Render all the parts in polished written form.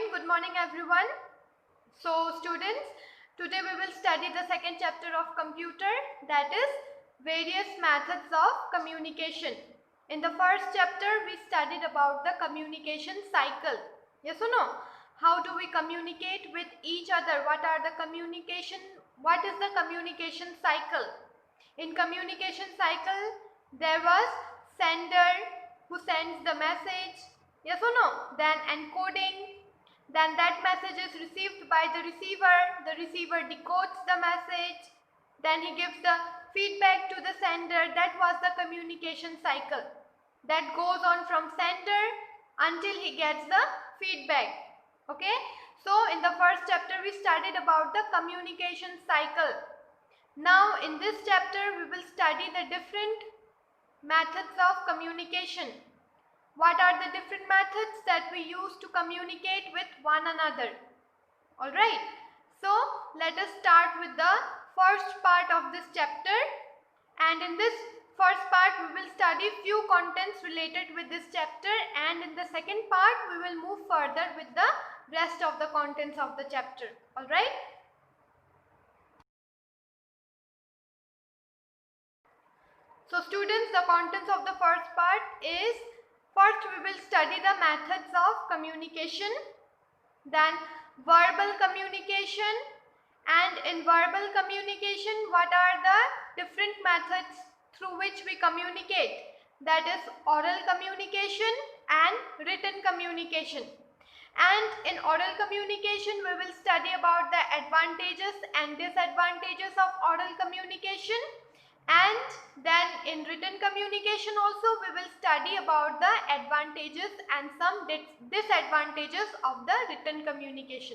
Good morning everyone. So students, today we will study the second chapter of computer, that is various methods of communication. In the first chapter we studied about the communication cycle. Yes or no? How do we communicate with each other? What is the communication cycle? In communication cycle there was sender who sends the message. Yes or no? Then encoding. Then that message is received by the receiver decodes the message, then he gives the feedback to the sender. That was the communication cycle that goes on from sender until he gets the feedback. Okay, so in the first chapter we studied about the communication cycle. Now in this chapter we will study the different methods of communication. What are the different methods that we use to communicate with one another? Alright, so let us start with the first part of this chapter, and in this first part we will study few contents related with this chapter, and in the second part we will move further with the rest of the contents of the chapter. Alright. So students, the contents of the first part is, first we will study the methods of communication, then verbal communication, and in verbal communication what are the different methods through which we communicate, that is oral communication and written communication. And in oral communication we will study about the advantages and disadvantages of oral communication. And then in written communication also we will study about the advantages and some disadvantages of the written communication.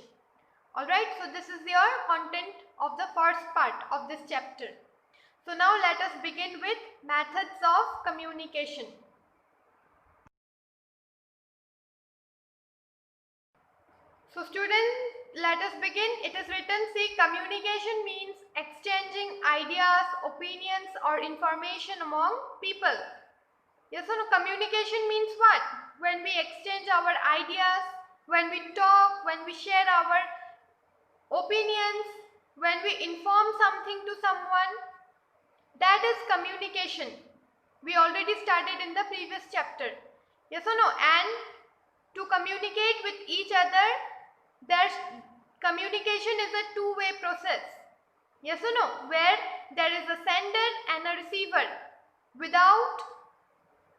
Alright, so this is your content of the first part of this chapter. So now let us begin with methods of communication. So students, let us begin. It is written, see, communication means exchanging ideas, opinions or information among people. Yes or no? Communication means what? When we exchange our ideas, when we talk, when we share our opinions, when we inform something to someone, that is communication. We already studied in the previous chapter. Yes or no? And to communicate with each other, communication is a two-way process. Yes or no? Where there is a sender and a receiver. Without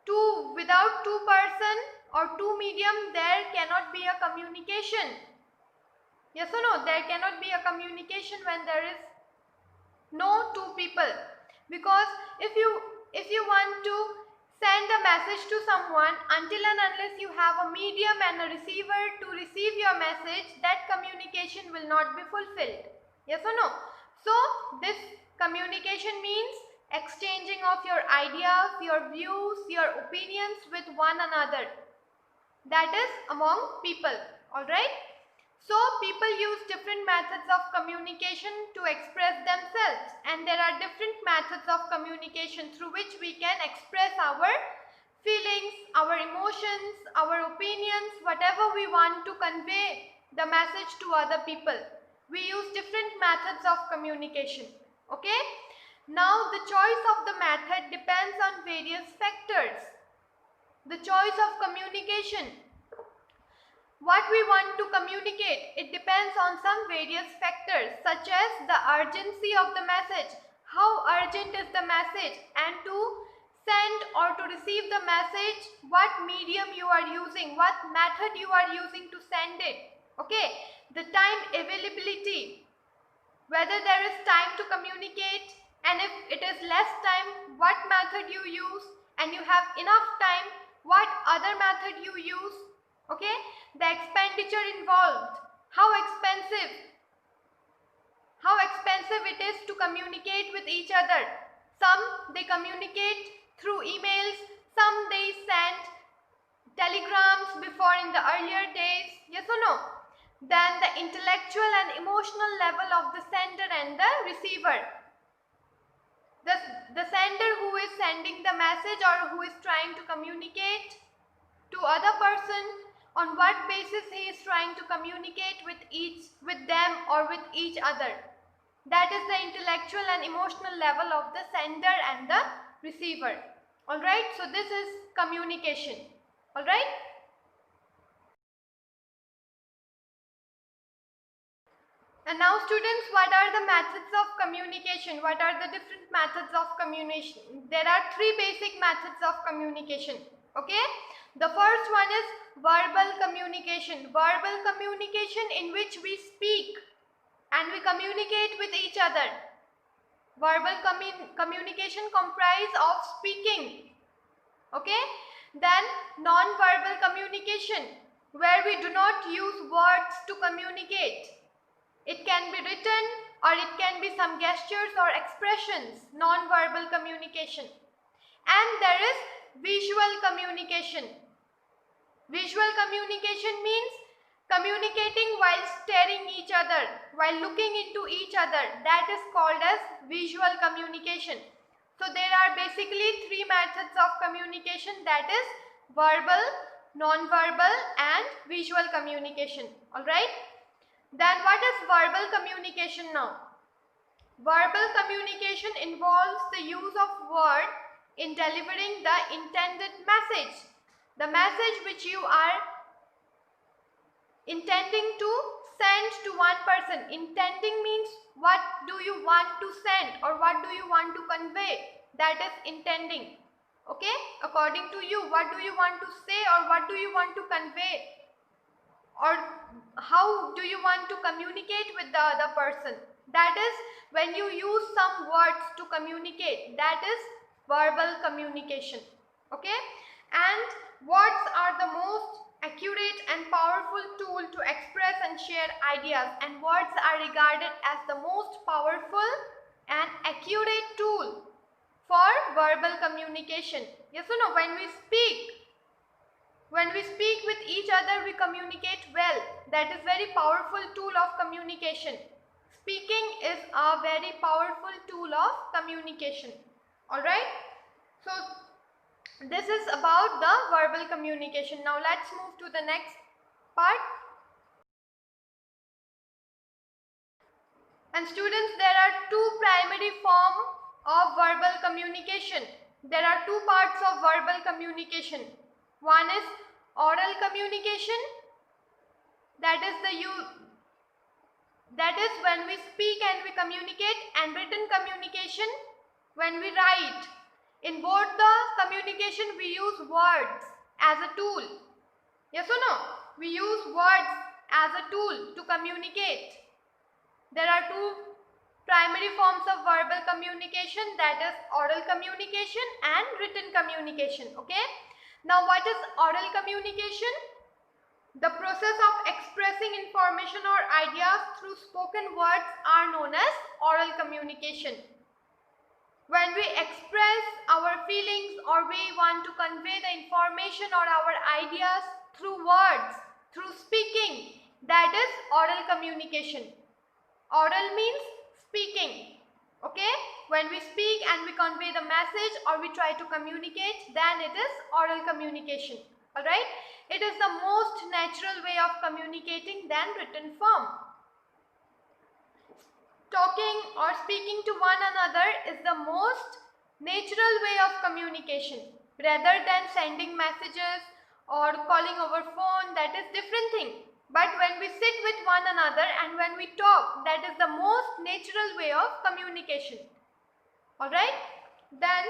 two person or two medium, there cannot be a communication. Yes or no? There cannot be a communication when there is no two people. Because if you want to send a message to someone, until and unless you have a medium and a receiver to receive your message, that communication will not be fulfilled. Yes or no? So this communication means exchanging of your ideas, your views, your opinions with one another. That is among people. Alright? So people use different methods of communication to express themselves, and there are different methods of communication through which we can express our feelings, our emotions, our opinions, whatever we want to convey the message to other people. We use different methods of communication. Okay? Now the choice of the method depends on various factors. The choice of communication. What we want to communicate, it depends on some various factors such as the urgency of the message, how urgent is the message, and to send or to receive the message, what medium you are using, what method you are using to send it. Okay, the time availability, whether there is time to communicate, and if it is less time, what method you use, and you have enough time, what other method you use. Okay, the expenditure involved, how expensive it is to communicate with each other. Some they communicate through emails, some they send telegrams before in the earlier days. Yes or no? Then the intellectual and emotional level of the sender and the receiver. The sender who is sending the message or who is trying to communicate to other person on what basis he is trying to communicate with them or with each other. That is the intellectual and emotional level of the sender and the receiver. Alright, so this is communication. Alright. And now students, what are the methods of communication? What are the different methods of communication? There are three basic methods of communication. Okay. The first one is verbal communication. Verbal communication in which we speak and we communicate with each other. Verbal communication comprise of speaking. Okay. Then non-verbal communication, where we do not use words to communicate. It can be written or it can be some gestures or expressions, non-verbal communication. And there is visual communication. Visual communication means communicating while staring each other, while looking into each other. That is called as visual communication. So there are basically three methods of communication, that is verbal, non-verbal and visual communication. Alright. Then what is verbal communication now? Verbal communication involves the use of word in delivering the intended message. The message which you are intending to send to one person. Intending means what do you want to send or what do you want to convey. That is intending. Okay? According to you, what do you want to say or what do you want to convey? Or how do you want to communicate with the other person? That is when you use some words to communicate. That is verbal communication. Okay? And words are the most accurate and powerful tool to express and share ideas, and words are regarded as the most powerful and accurate tool for verbal communication. Yes or no? When we speak with each other, we communicate well. That is very powerful tool of communication. Speaking is a very powerful tool of communication. Alright. So this is about the verbal communication. Now let's move to the next part. And students, there are two primary forms of verbal communication. There are two parts of verbal communication. One is oral communication. That is when we speak and we communicate, and written communication when we write. In both the communication we use words as a tool. Yes or no? We use words as a tool to communicate. There are two primary forms of verbal communication, that is oral communication and written communication. Okay. Now what is oral communication? The process of expressing information or ideas through spoken words are known as oral communication. When we express our feelings or we want to convey the information or our ideas through words, through speaking, that is oral communication. Oral means speaking. Okay? When we speak and we convey the message or we try to communicate, then it is oral communication. Alright? It is the most natural way of communicating than written form. Talking or speaking to one another is the most natural way of communication. Rather than sending messages or calling over phone, that is different thing. But when we sit with one another and when we talk, that is the most natural way of communication. Alright? Then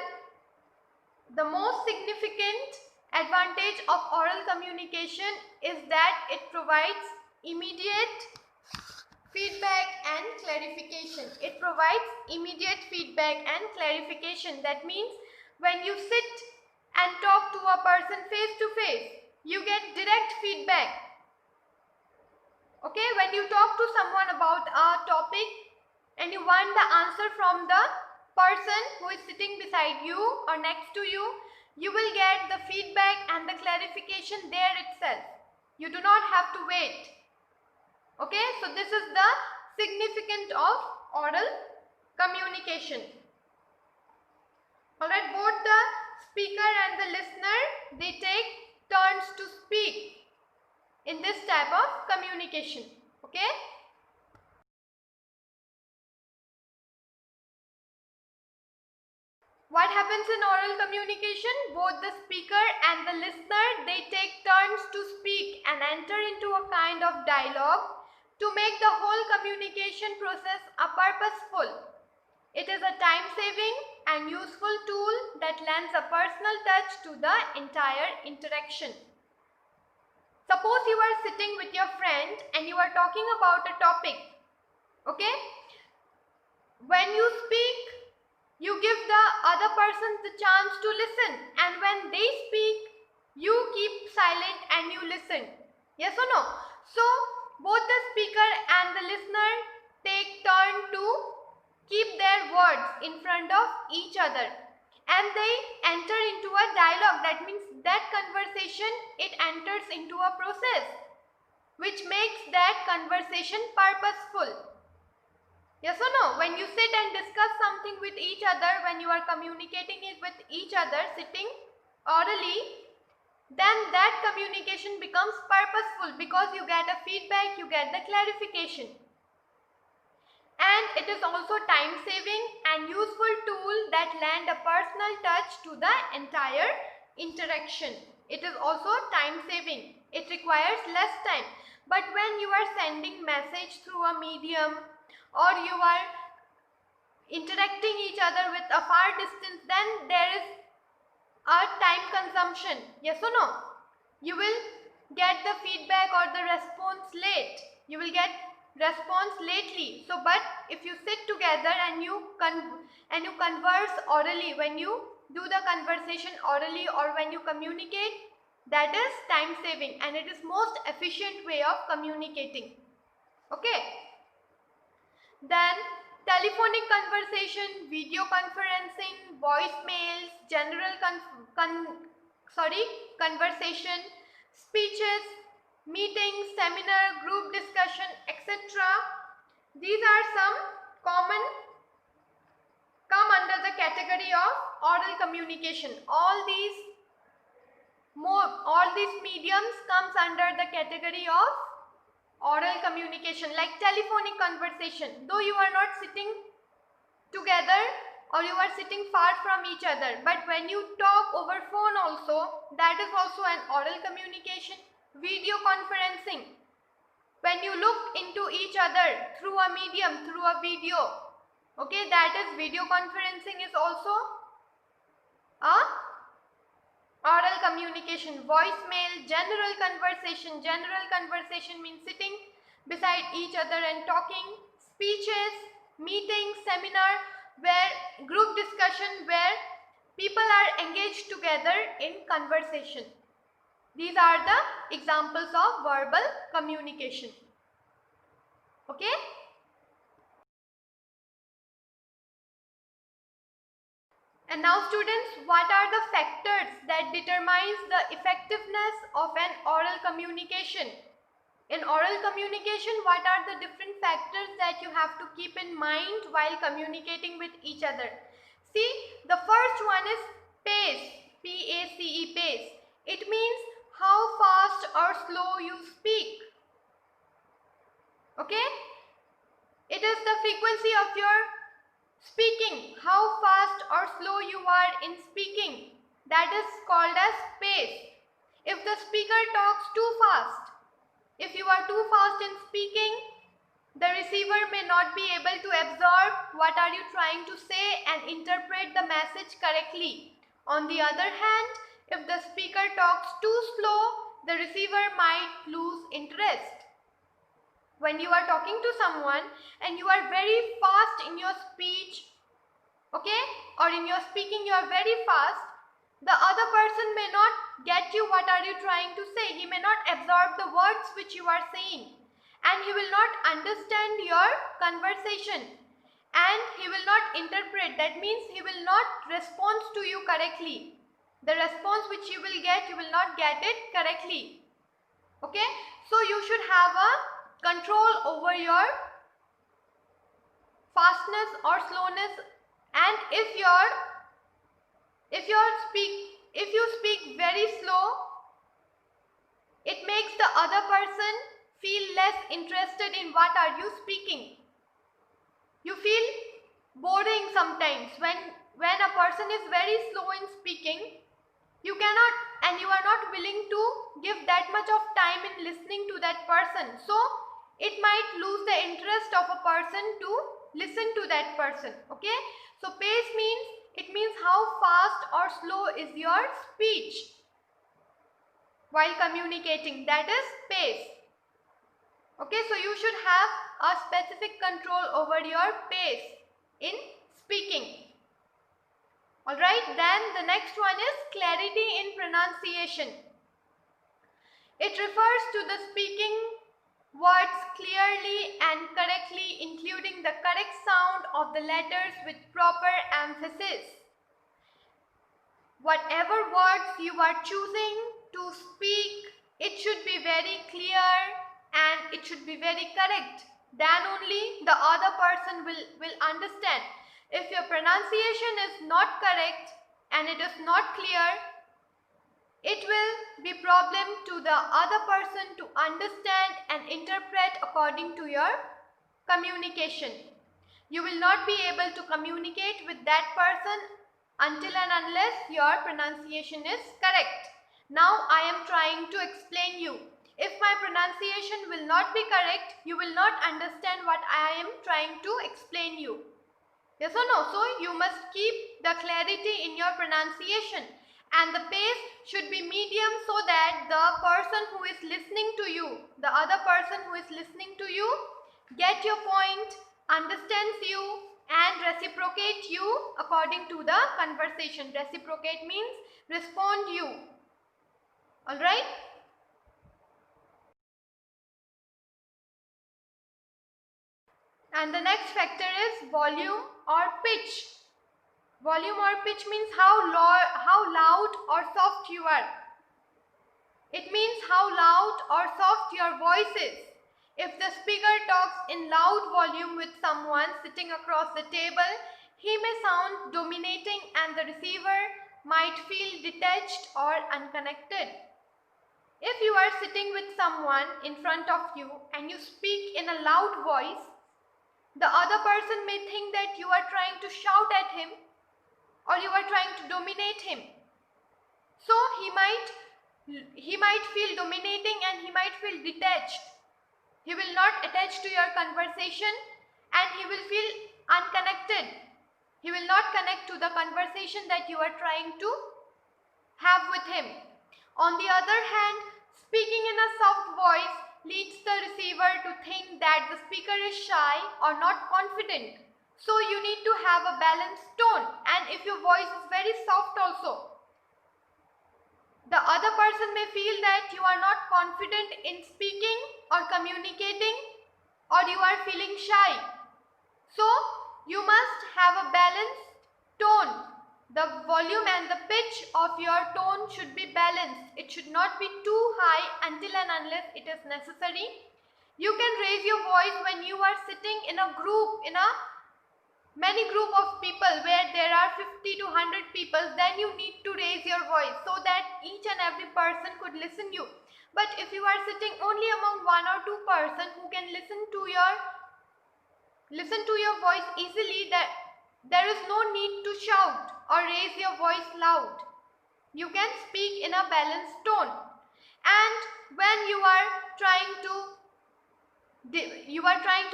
the most significant advantage of oral communication is that it provides immediate feedback and clarification. It provides immediate feedback and clarification. That means when you sit and talk to a person face to face, you get direct feedback. Okay, when you talk to someone about a topic and you want the answer from the person who is sitting beside you or next to you, you will get the feedback and the clarification there itself. You do not have to wait. Okay, so this is the significance of oral communication. Alright, both the speaker and the listener, they take turns to speak. in this type of communication. Okay. What happens in oral communication? Both the speaker and the listener, they take turns to speak and enter into a kind of dialogue to make the whole communication process a purposeful. It is a time-saving and useful tool that lends a personal touch to the entire interaction. Suppose you are sitting with your friend and you are talking about a topic. Okay? When you speak, you give the other person the chance to listen, and when they speak, you keep silent and you listen. Yes or no? So both the speaker and the listener take turn to keep their words in front of each other, and they enter into a dialogue. That means that conversation, it enters into a process which makes that conversation purposeful. Yes or no? When you sit and discuss something with each other, when you are communicating it with each other, sitting orally, then that communication becomes purposeful because you get a feedback, you get the clarification. And it is also time-saving and useful tool that lend a personal touch to the entire interaction. It is also time-saving. It requires less time. But when you are sending message through a medium, or you are interacting each other with a far distance, then there is a time consumption. Yes or no? You will get the feedback or the response late. You will get response lately. So, but if you sit together and you converse orally, when you do the conversation orally or when you communicate, that is time saving and it is most efficient way of communicating. Okay. Then telephonic conversation, video conferencing, voicemails, general conversation, speeches, meetings, seminar, group discussion, etc. These are some come under the category of oral communication. All these mediums comes under the category of oral communication, like telephonic conversation. Though you are not sitting together or you are sitting far from each other, but when you talk over phone also, that is also an oral communication. Video conferencing, when you look into each other through a medium, through a video, okay, that is video conferencing, is also a oral communication. Voicemail, general conversation means sitting beside each other and talking. Speeches, meetings, seminar, where group discussion, where people are engaged together in conversation. These are the examples of verbal communication. Okay? And now students, what are the factors that determines the effectiveness of an oral communication? In oral communication, what are the different factors that you have to keep in mind while communicating with each other? See, the first one is pace, P-A-C-E, pace. It means how fast or slow you speak. Okay? It is the frequency of your speaking, how fast or slow you are in speaking. That is called as pace. If the speaker talks too fast, if you are too fast in speaking, the receiver may not be able to absorb what are you trying to say and interpret the message correctly. On the other hand, if the speaker talks too slow, the receiver might lose interest. When you are talking to someone and you are very fast in your speech, okay, or in your speaking you are very fast, the other person may not get you what are you trying to say. He may not absorb the words which you are saying, and he will not understand your conversation, and he will not interpret. That means he will not respond to you correctly. The response which you will get, you will not get it correctly. Okay, so you should have a control over your fastness or slowness, and if you speak very slow, It makes the other person feel less interested in what are you speaking. You feel boring sometimes when a person is very slow in speaking. You cannot, and you are not willing to give that much of time in listening to that person. So it might lose the interest of a person to listen to that person. Okay. So pace means, it means how fast or slow is your speech while communicating. That is pace. Okay. So you should have a specific control over your pace in speaking. Alright, then the next one is clarity in pronunciation. It refers to the speaking words clearly and correctly, including the correct sound of the letters with proper emphasis. Whatever words you are choosing to speak, it should be very clear and it should be very correct. Then only the other person will understand. If your pronunciation is not correct and it is not clear, it will be problem to the other person to understand and interpret according to your communication. You will not be able to communicate with that person until and unless your pronunciation is correct. Now I am trying to explain you. If my pronunciation will not be correct, you will not understand what I am trying to explain you. Yes or no? So you must keep the clarity in your pronunciation, and the pace should be medium so that the person who is listening to you, the other person who is listening to you, get your point, understands you and reciprocate you according to the conversation. Reciprocate means respond you. Alright? And the next factor is volume or pitch. Volume or pitch means how loud or soft you are. It means how loud or soft your voice is. If the speaker talks in loud volume with someone sitting across the table, he may sound dominating and the receiver might feel detached or unconnected. If you are sitting with someone in front of you and you speak in a loud voice, the other person may think that you are trying to shout at him or you are trying to dominate him. So he might feel dominating and he might feel detached. He will not attach to your conversation and he will feel unconnected. He will not connect to the conversation that you are trying to have with him. On the other hand, speaking in a soft voice leads the receiver to think that the speaker is shy or not confident. So you need to have a balanced tone, and if your voice is very soft also, the other person may feel that you are not confident in speaking or communicating, or you are feeling shy. So you must have a balanced tone. The volume and the pitch of your tone should be balanced. It should not be too high until and unless it is necessary. You can raise your voice when you are sitting in a group, in a many group of people where there are 50 to 100 people. Then you need to raise your voice so that each and every person could listen you. But if you are sitting only among one or two persons who can listen to your voice easily, that there is no need to shout or raise your voice loud. You can speak in a balanced tone. And when you are trying to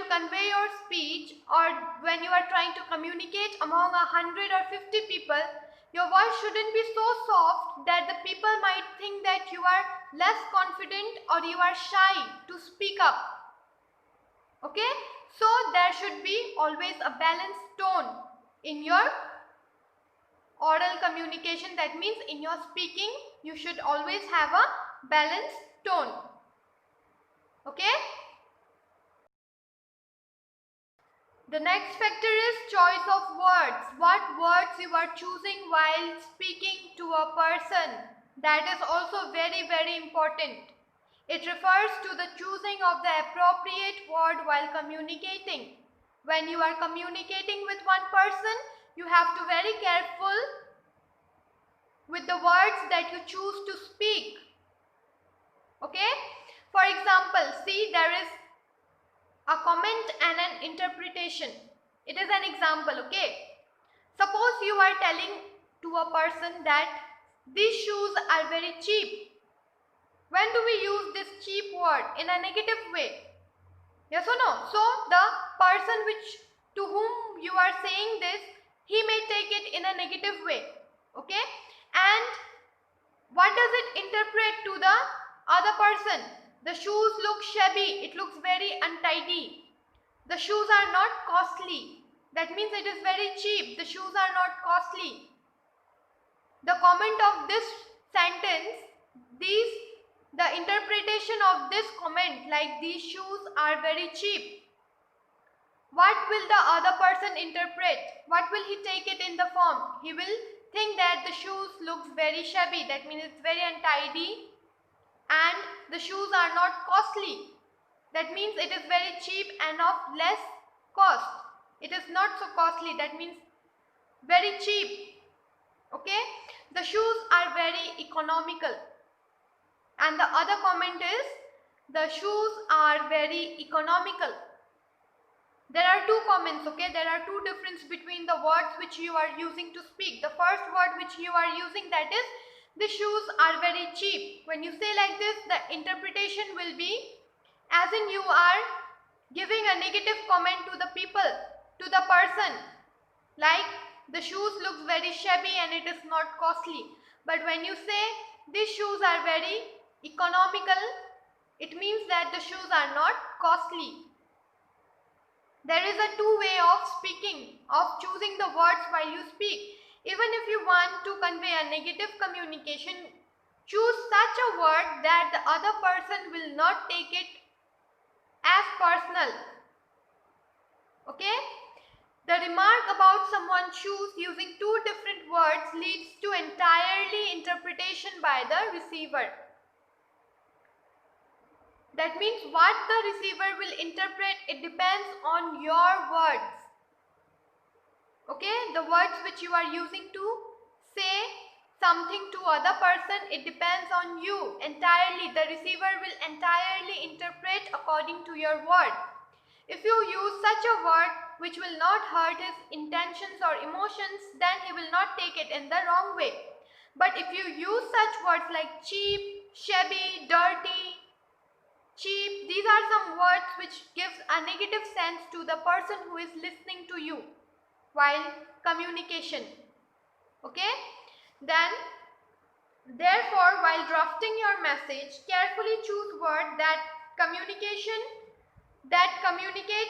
convey your speech, or when you are trying to communicate among 100 or 50 people, your voice shouldn't be so soft that the people might think that you are less confident or you are shy to speak up. Okay? So there should be always a balanced tone in your oral communication. That means in your speaking, you should always have a balanced tone. Okay? The next factor is choice of words. What words you are choosing while speaking to a person. That is also very, very important. It refers to the choosing of the appropriate word while communicating. When you are communicating with one person, you have to be very careful with the words that you choose to speak. Okay, for example, see, there is a comment and an interpretation. It is an example. Okay, suppose you are telling to a person that these shoes are very cheap. When do we use this cheap word? In a negative way. Yes or no? So the person to whom you are saying this, he may take it in a negative way. Okay, and what does it interpret to the other person? The shoes look shabby, it looks very untidy. The shoes are not costly. That means it is very cheap. The shoes are not costly. The comment of this sentence, the interpretation of this comment, like these shoes are very cheap. What will the other person interpret? What will he take it in the form? He will think that the shoes looks very shabby. That means it's very untidy and the shoes are not costly. That means it is very cheap and of less cost. It is not so costly. That means very cheap. Okay, the shoes are very economical. And the other comment is the shoes are very economical. There are two comments. Okay, there are two differences between the words which you are using to speak. The first word which you are using, that is, the shoes are very cheap. When you say like this, the interpretation will be as in you are giving a negative comment to the people, to the person, like the shoes look very shabby and it is not costly. But when you say these shoes are very economical, it means that the shoes are not costly. There is a two-way of speaking, of choosing the words while you speak. Even if you want to convey a negative communication, choose such a word that the other person will not take it as personal. Okay? The remark about someone's shoes using two different words leads to entirely interpretation by the receiver. That means what the receiver will interpret, it depends on your words. Okay, the words which you are using to say something to other person, it depends on you entirely. The receiver will entirely interpret according to your word. If you use such a word which will not hurt his intentions or emotions, then he will not take it in the wrong way. But if you use such words like cheap, shabby, dirty, cheap, these are some words which gives a negative sense to the person who is listening to you while communication. Okay, then therefore while drafting your message, carefully choose words that communicate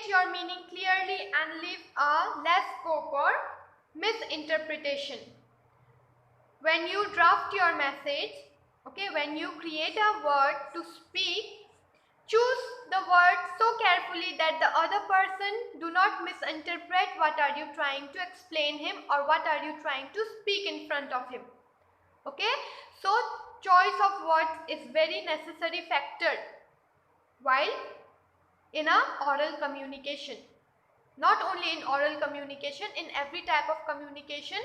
your meaning clearly and leave a less scope for misinterpretation. When you draft your message, okay, when you create a word to speak, choose the word so carefully that the other person do not misinterpret what are you trying to explain him or what are you trying to speak in front of him. Okay, so choice of words is very necessary factor while in a oral communication. Not only in oral communication, in every type of communication,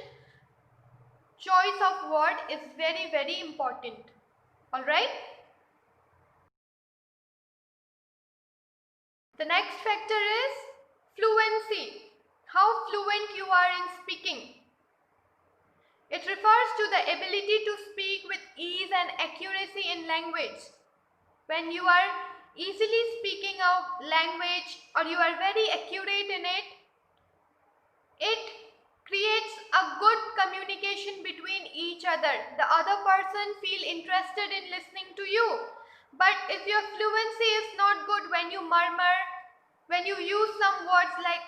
choice of word is very, very important. Alright. The next factor is fluency. How fluent you are in speaking. It refers to the ability to speak with ease and accuracy in language. When you are easily speaking a language or you are very accurate in it, it creates a good communication between each other. The other person feel interested in listening to you. But if your fluency is not good, when you murmur, when you use some words like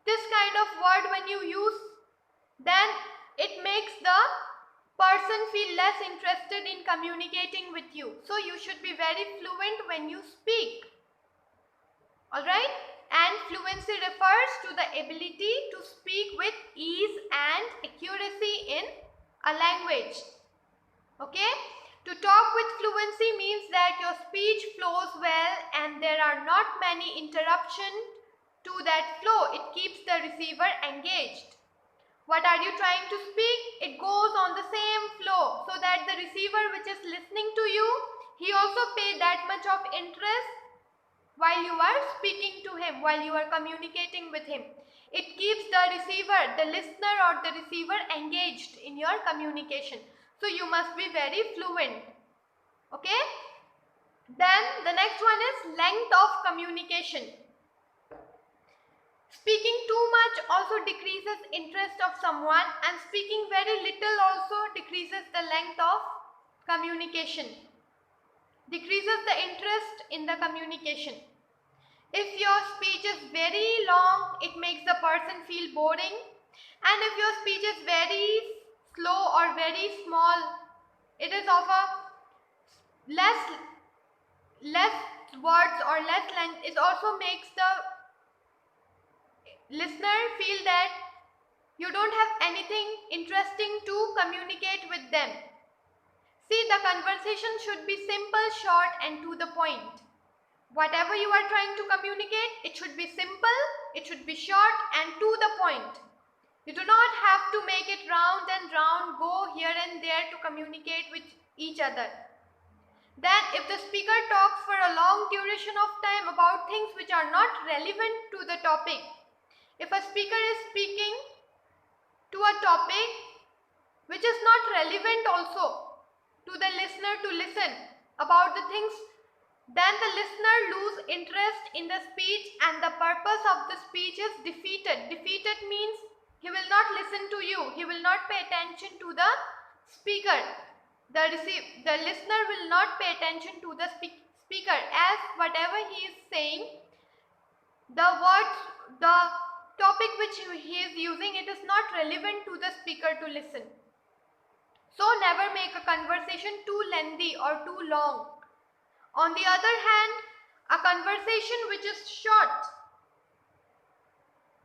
this kind of word when you use, then it makes the person feel less interested in communicating with you. So you should be very fluent when you speak. Alright? And fluency refers to the ability to speak with ease and accuracy in a language. Okay? To talk with fluency means that your speech flows well and there are not many interruptions to that flow. It keeps the receiver engaged. What are you trying to speak? It goes on the same flow, so that the receiver which is listening to you, he also pay that much of interest while you are speaking to him, while you are communicating with him. It keeps the receiver, the listener or the receiver engaged in your communication. So you must be very fluent. Okay? Then the next one is length of communication. Speaking too much also decreases interest of someone, and speaking very little also decreases the length of communication, decreases the interest in the communication. If your speech is very long, it makes the person feel boring, and if your speech is very slow or very small, it is of a less words or less length, it also makes the listener feel that you don't have anything interesting to communicate with them. See, the conversation should be simple, short and to the point. Whatever you are trying to communicate, it should be simple, it should be short and to the point. You do not have to make it round and round, go here and there to communicate with each other. Then if the speaker talks for a long duration of time about things which are not relevant to the topic, if a speaker is speaking to a topic which is not relevant also to the listener to listen about the things, then the listener lose interest in the speech and the purpose of the speech is defeated. Defeated means he will not listen to you, he will not pay attention to the speaker. The listener will not pay attention to the speaker, as whatever he is saying, the topic which he is using, it is not relevant to the speaker to listen. So never make a conversation too lengthy or too long. On the other hand, a conversation which is short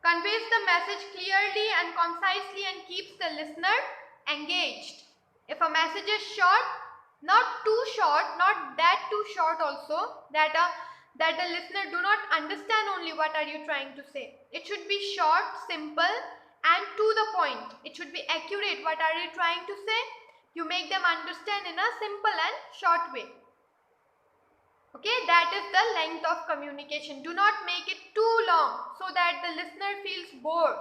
conveys the message clearly and concisely and keeps the listener engaged. If a message is short, not too short, not that too short also, that the listener do not understand only what are you trying to say. It should be short, simple and to the point. It should be accurate. What are you trying to say? You make them understand in a simple and short way. Okay, that is the length of communication. Do not make it too long so that the listener feels bored.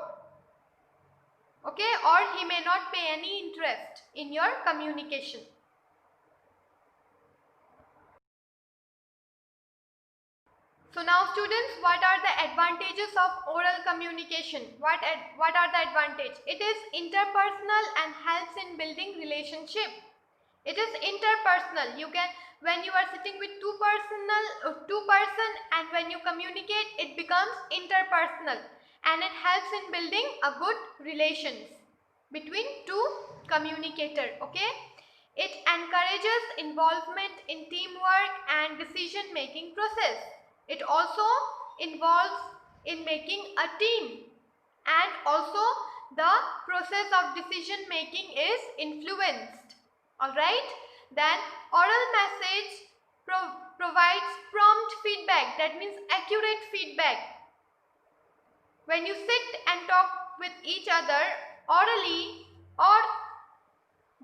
Okay, or he may not pay any interest in your communication. So now students, what are the advantages of oral communication? What are the advantages? It is interpersonal and helps in building relationship. It is interpersonal. You can, when you are sitting with two person and when you communicate, it becomes interpersonal and it helps in building a good relations between two communicators. Okay, it encourages involvement in teamwork and decision making process. It also involves in making a team, and also the process of decision making is influenced. Alright, then oral message provides prompt feedback, that means accurate feedback. When you sit and talk with each other orally, or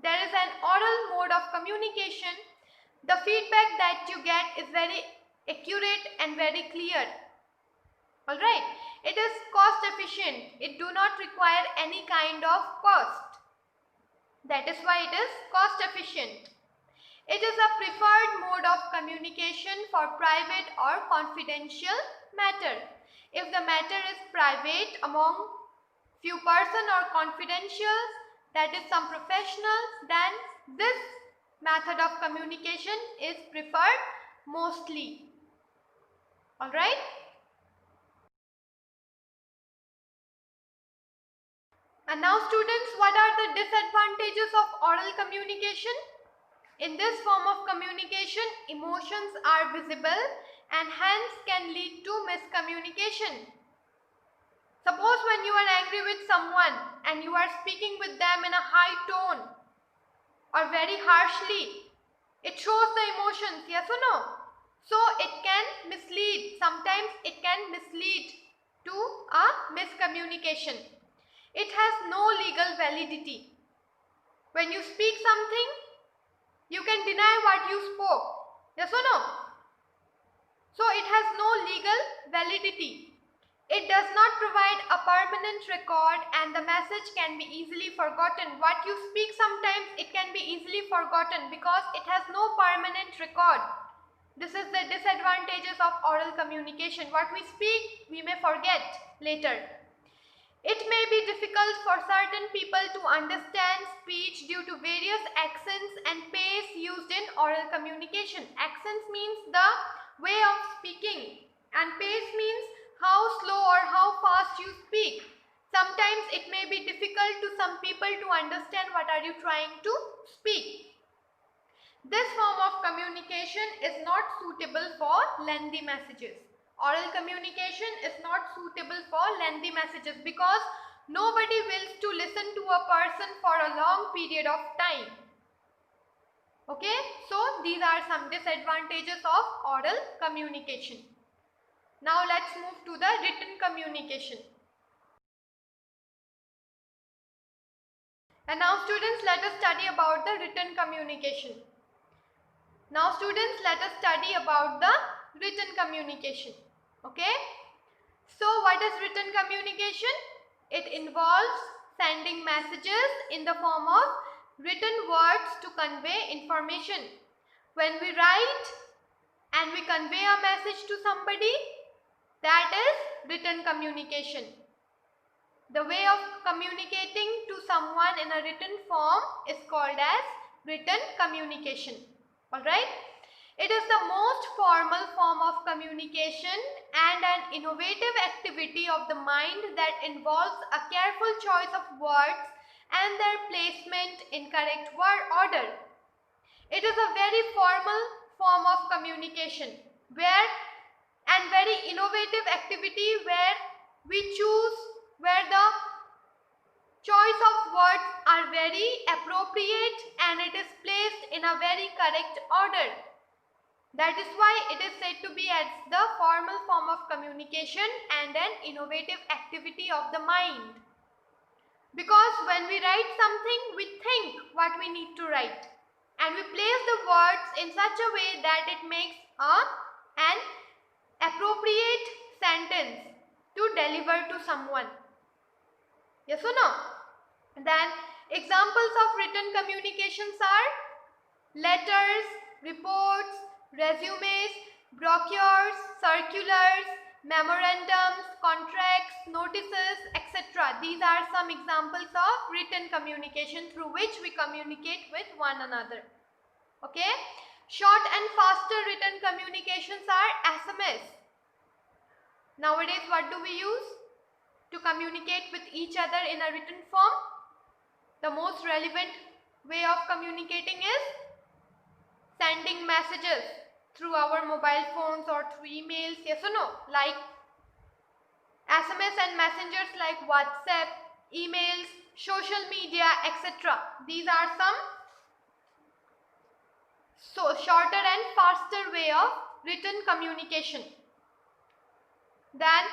there is an oral mode of communication, the feedback that you get is very accurate and very clear. Alright, it is cost efficient, it do not require any kind of cost. That is why it is cost efficient. It is a preferred mode of communication for private or confidential matter. If the matter is private among few person or confidential, that is some professionals, then this method of communication is preferred mostly. Alright. And now students, what are the disadvantages of oral communication? In this form of communication, emotions are visible and hence can lead to miscommunication. Suppose when you are angry with someone and you are speaking with them in a high tone or very harshly, it shows the emotions, yes or no? So it can mislead, sometimes it can mislead to a miscommunication. It has no legal validity. When you speak something, you can deny what you spoke. Yes or no? So it has no legal validity. It does not provide a permanent record and the message can be easily forgotten. What you speak sometimes, it can be easily forgotten because it has no permanent record. This is the disadvantages of oral communication. What we speak, we may forget later. It may be difficult for certain people to understand speech due to various accents and pace used in oral communication. Accents means the way of speaking and pace means how slow or how fast you speak. Sometimes it may be difficult to some people to understand what are you trying to speak. This form of communication is not suitable for lengthy messages. Oral communication is not suitable for lengthy messages because nobody wills to listen to a person for a long period of time. Okay, so these are some disadvantages of oral communication. Now let's move to the written communication. And now students, let us study about the written communication. Now students, let us study about the written communication. Okay. So what is written communication? It involves sending messages in the form of written words to convey information. When we write and we convey a message to somebody, that is written communication. The way of communicating to someone in a written form is called as written communication. Alright? It is the most formal form of communication and an innovative activity of the mind that involves a careful choice of words and their placement in correct word order. It is a very formal form of communication and very innovative activity where we choose, where the choice of words are very appropriate and it is placed in a very correct order. That is why it is said to be as the formal form of communication and an innovative activity of the mind. Because when we write something, we think what we need to write and we place the words in such a way that it makes an appropriate sentence to deliver to someone. Yes or no? Then examples of written communications are letters, reports, resumes, brochures, circulars, memorandums, contracts, notices, etc. These are some examples of written communication through which we communicate with one another. Okay? Short and faster written communications are SMS. Nowadays, what do we use to communicate with each other in a written form? The most relevant way of communicating is sending messages through our mobile phones or through emails, yes or no? Like SMS and messengers like WhatsApp, emails, social media, etc. These are some shorter and faster way of written communication. Then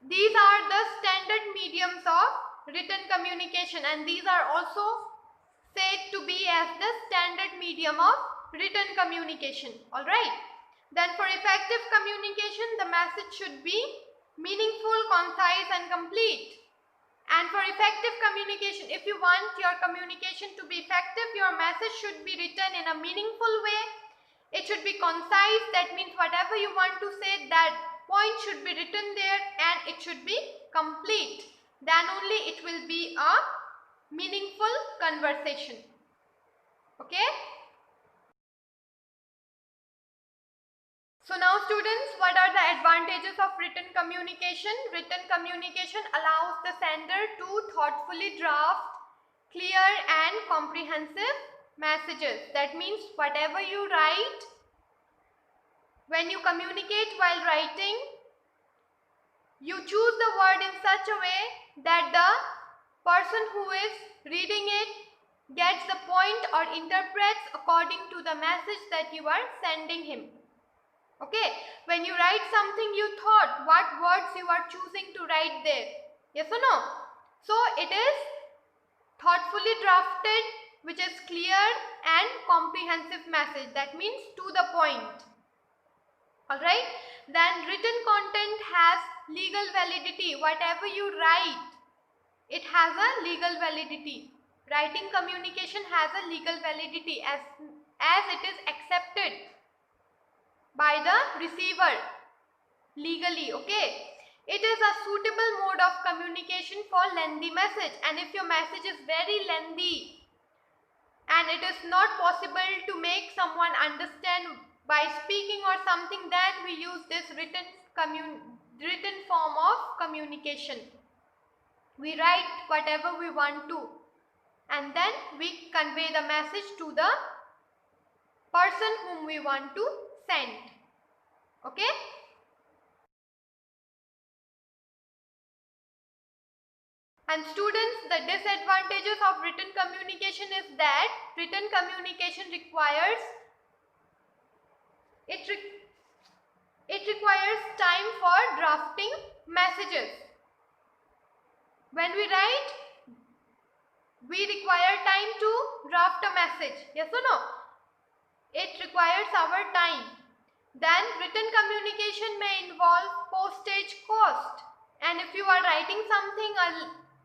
these are the standard mediums of written communication and these are also said to be as the standard medium of written communication. Alright. Then for effective communication, the message should be meaningful, concise and complete. And for effective communication, if you want your communication to be effective, your message should be written in a meaningful way. It should be concise. That means whatever you want to say, that point should be written there and it should be complete. Then only it will be a meaningful conversation. Okay? So now students, what are the advantages of written communication? Written communication allows the sender to thoughtfully draft clear and comprehensive messages. That means whatever you write, when you communicate while writing, you choose the word in such a way that the person who is reading it gets the point or interprets according to the message that you are sending him. Okay, when you write something, you thought what words you are choosing to write there. Yes or no? So it is thoughtfully drafted, which is clear and comprehensive message. That means to the point. Alright. Then written content has legal validity. Whatever you write, it has a legal validity. Writing communication has a legal validity as it is accepted by the receiver legally. Okay. It is a suitable mode of communication for lengthy message, and if your message is very lengthy and it is not possible to make someone understand by speaking or something, then we use this written form of communication. We write whatever we want to, and then we convey the message to the person whom we want to send. Okay. And students, the disadvantages of written communication is that written communication requires time for drafting messages. When we write, we require time to draft a message. Yes or no? It requires our time. Then written communication may involve postage cost. And if you are writing something,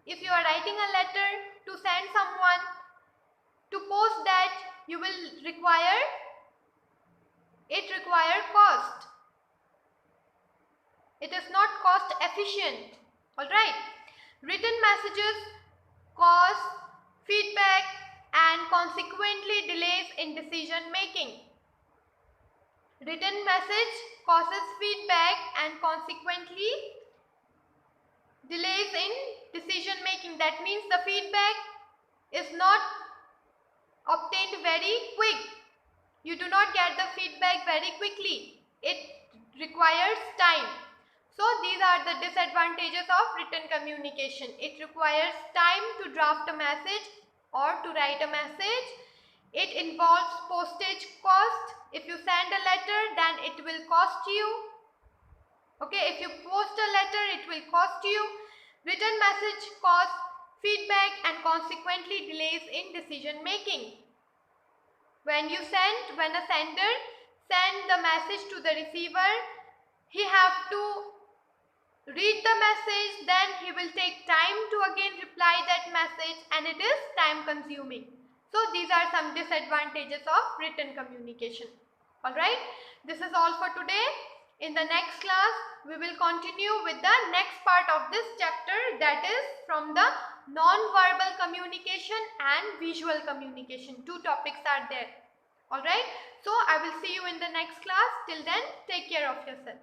if you are writing a letter to send someone, to post that, you will require cost. It is not cost efficient. Alright. Written messages cause feedback and consequently delays in decision making. Written message causes feedback and consequently delays in decision making. That means the feedback is not obtained very quick. You do not get the feedback very quickly. It requires time. So these are the disadvantages of written communication. It requires time to draft a message or to write a message. It involves postage cost. If you send a letter, then it will cost you. Okay, if you post a letter, it will cost you. Written message cause feedback and consequently delays in decision making. When a sender send the message to the receiver, he have to read the message, then he will take time to again reply that message, and it is time consuming. So these are some disadvantages of written communication. Alright, this is all for today. In the next class, we will continue with the next part of this chapter, that is from the non-verbal communication and visual communication. Two topics are there. Alright, so I will see you in the next class. Till then, take care of yourself.